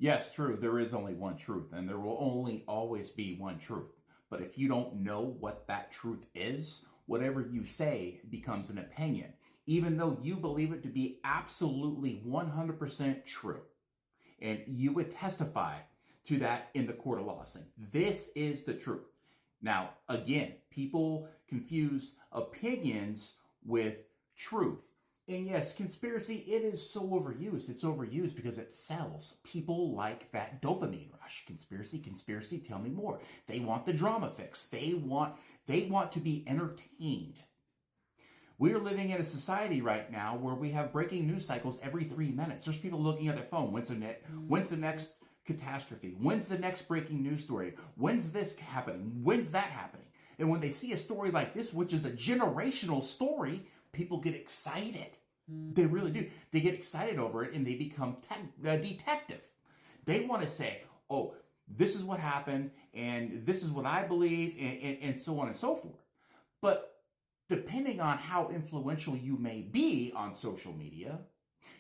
Yes, true, there is only one truth, and there will only always be one truth. But if you don't know what that truth is, whatever you say becomes an opinion, even though you believe it to be absolutely 100% true. And you would testify to that in the court of law, saying, this is the truth. Now, again, people confuse opinions with truth. And yes, conspiracy, it is so overused. It's overused because it sells. People like that dopamine rush. Conspiracy, conspiracy, tell me more. They want the drama fix. They want to be entertained. We're living in a society right now where we have breaking news cycles every 3 minutes. There's people looking at their phone. When's the next catastrophe? When's the next breaking news story? When's this happening? When's that happening? And when they see a story like this, which is a generational story, people get excited. They really do. They get excited over it and they become a detective. They want to say, oh, this is what happened and this is what I believe and so on and so forth. But depending on how influential you may be on social media,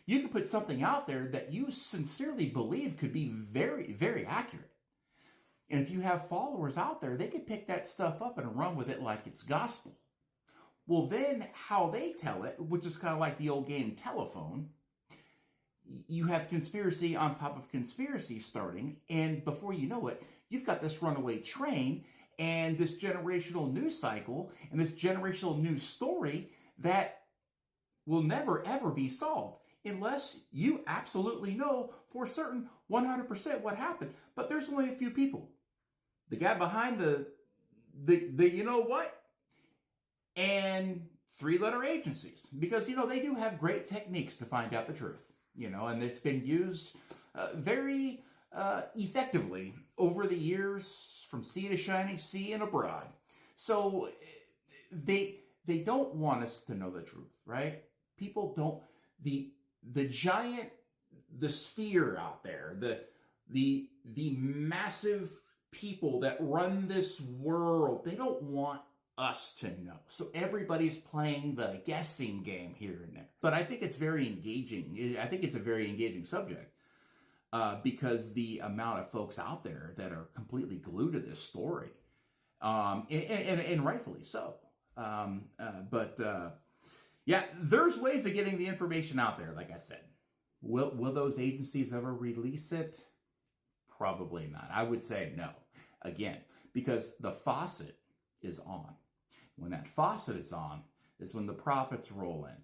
you can put something out there that you sincerely believe could be very, very accurate. And if you have followers out there, they could pick that stuff up and run with it like it's gospel. Well, then how they tell it, which is kind of like the old game telephone, you have conspiracy on top of conspiracy starting, and before you know it, you've got this runaway train and this generational news cycle and this generational news story that will never, ever be solved unless you absolutely know for certain 100% what happened. But there's only a few people. The guy behind the you know what? And 3-letter agencies. Because, they do have great techniques to find out the truth. And it's been used very effectively over the years from sea to shining sea and abroad. So they don't want us to know the truth, right? People don't, the giant, the sphere out there, the massive people that run this world, they don't want us to know. So everybody's playing the guessing game here and there. But I think it's very engaging. I think it's a very engaging subject because the amount of folks out there that are completely glued to this story, and rightfully so. Yeah, there's ways of getting the information out there, like I said. Will those agencies ever release it? Probably not. I would say no. Again, because the faucet is on. When that faucet is on is when the profits roll in.